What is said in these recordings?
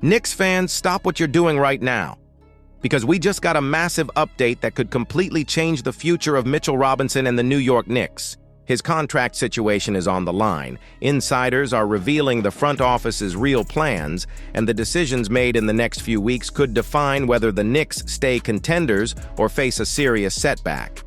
Knicks fans, stop what you're doing right now, because we just got a massive update that could completely change the future of Mitchell Robinson and the New York Knicks. His contract situation is on the line. Insiders are revealing the front office's real plans, and the decisions made in the next few weeks could define whether the Knicks stay contenders or face a serious setback.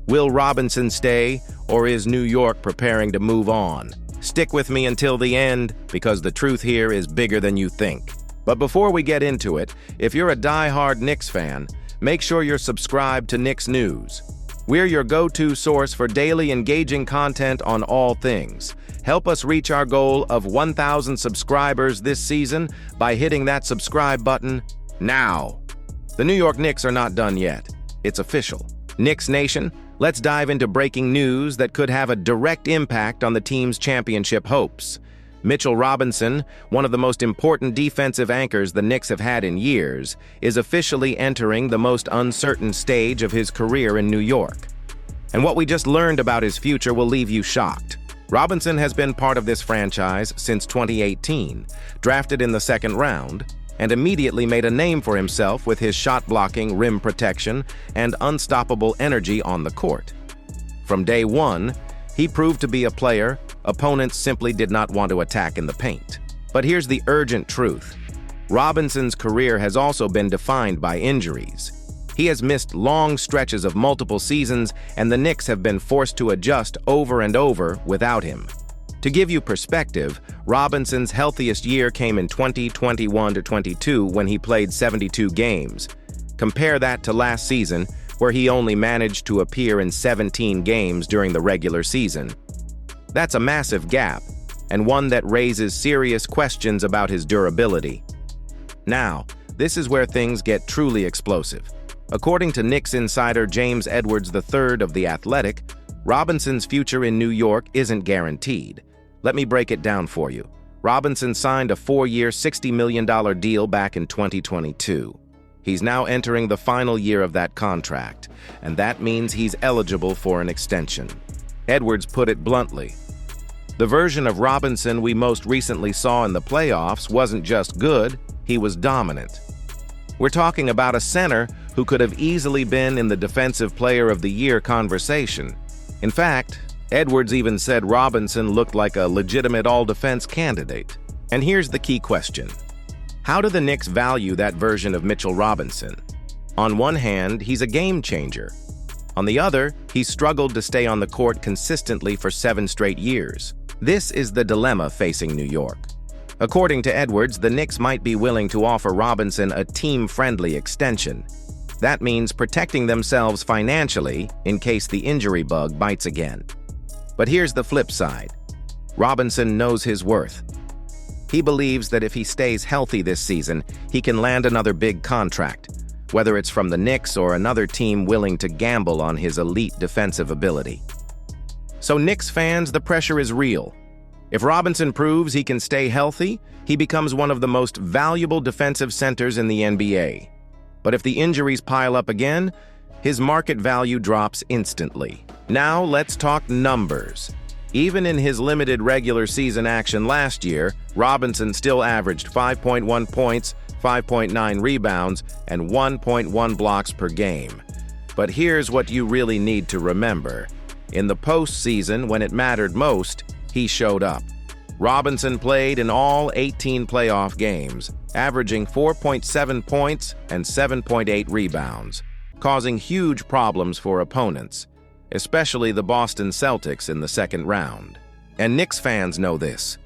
Will Robinson stay, or is New York preparing to move on? Stick with me until the end, because the truth here is bigger than you think. But before we get into it, if you're a die-hard Knicks fan, make sure you're subscribed to Knicks News. We're your go-to source for daily engaging content on all things. Help us reach our goal of 1,000 subscribers this season by hitting that subscribe button now. The New York Knicks are not done yet. It's official. Knicks Nation, let's dive into breaking news that could have a direct impact on the team's championship hopes. Mitchell Robinson, one of the most important defensive anchors the Knicks have had in years, is officially entering the most uncertain stage of his career in New York. And what we just learned about his future will leave you shocked. Robinson has been part of this franchise since 2018, drafted in the second round, and immediately made a name for himself with his shot-blocking, rim protection, and unstoppable energy on the court. From day one, he proved to be a player opponents simply did not want to attack in the paint. But here's the urgent truth. Robinson's career has also been defined by injuries. He has missed long stretches of multiple seasons, and the Knicks have been forced to adjust over and over without him. To give you perspective, Robinson's healthiest year came in 2021-22 when he played 72 games. Compare that to last season, where he only managed to appear in 17 games during the regular season. That's a massive gap, and one that raises serious questions about his durability. Now, this is where things get truly explosive. According to Knicks insider James Edwards III of The Athletic, Robinson's future in New York isn't guaranteed. Let me break it down for you. Robinson signed a 4-year, $60 million deal back in 2022. He's now entering the final year of that contract, and that means he's eligible for an extension. Edwards put it bluntly. The version of Robinson we most recently saw in the playoffs wasn't just good, he was dominant. We're talking about a center who could have easily been in the Defensive Player of the Year conversation. In fact, Edwards even said Robinson looked like a legitimate all-defense candidate. And here's the key question. How do the Knicks value that version of Mitchell Robinson? On one hand, he's a game changer. On the other, he's struggled to stay on the court consistently for 7 straight years. This is the dilemma facing New York. According to Edwards, the Knicks might be willing to offer Robinson a team-friendly extension. That means protecting themselves financially in case the injury bug bites again. But here's the flip side. Robinson knows his worth. He believes that if he stays healthy this season, he can land another big contract, whether it's from the Knicks or another team willing to gamble on his elite defensive ability. So Knicks fans, the pressure is real. If Robinson proves he can stay healthy, he becomes one of the most valuable defensive centers in the NBA. But if the injuries pile up again, his market value drops instantly. Now let's talk numbers. Even in his limited regular season action last year, Robinson still averaged 5.1 points, 5.9 rebounds, and 1.1 blocks per game. But here's what you really need to remember. In the postseason, when it mattered most, he showed up. Robinson played in all 18 playoff games, averaging 4.7 points and 7.8 rebounds, causing huge problems for opponents, especially the Boston Celtics in the second round. And Knicks fans know this.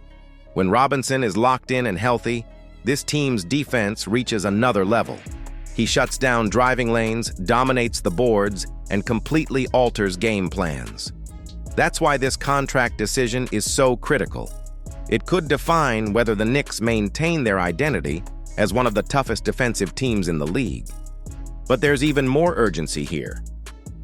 When Robinson is locked in and healthy, this team's defense reaches another level. He shuts down driving lanes, dominates the boards, and completely alters game plans. That's why this contract decision is so critical. It could define whether the Knicks maintain their identity as one of the toughest defensive teams in the league. But there's even more urgency here.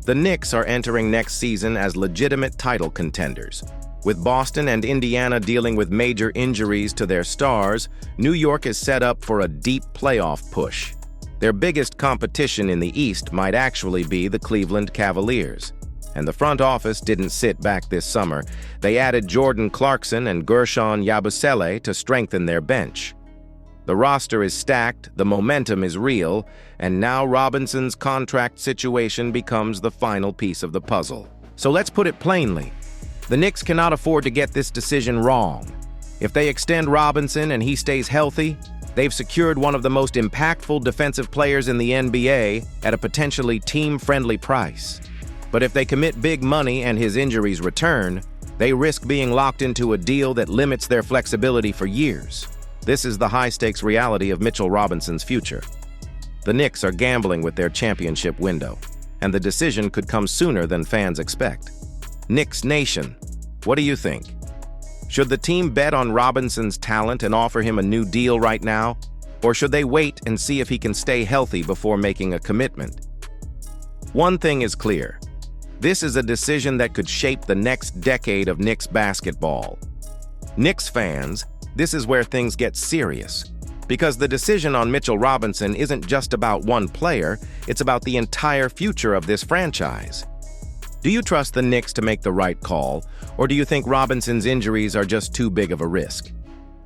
The Knicks are entering next season as legitimate title contenders. With Boston and Indiana dealing with major injuries to their stars, New York is set up for a deep playoff push. Their biggest competition in the East might actually be the Cleveland Cavaliers. And the front office didn't sit back this summer. They added Jordan Clarkson and Guerschon Yabusele to strengthen their bench. The roster is stacked, the momentum is real, and now Robinson's contract situation becomes the final piece of the puzzle. So let's put it plainly. The Knicks cannot afford to get this decision wrong. If they extend Robinson and he stays healthy, they've secured one of the most impactful defensive players in the NBA at a potentially team-friendly price. But if they commit big money and his injuries return, they risk being locked into a deal that limits their flexibility for years. This is the high-stakes reality of Mitchell Robinson's future. The Knicks are gambling with their championship window, and the decision could come sooner than fans expect. Knicks Nation, what do you think? Should the team bet on Robinson's talent and offer him a new deal right now? Or should they wait and see if he can stay healthy before making a commitment? One thing is clear. This is a decision that could shape the next decade of Knicks basketball. Knicks fans, this is where things get serious. Because the decision on Mitchell Robinson isn't just about one player, it's about the entire future of this franchise. Do you trust the Knicks to make the right call, or do you think Robinson's injuries are just too big of a risk?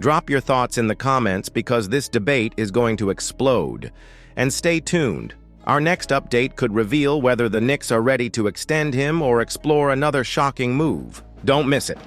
Drop your thoughts in the comments because this debate is going to explode. And stay tuned. Our next update could reveal whether the Knicks are ready to extend him or explore another shocking move. Don't miss it.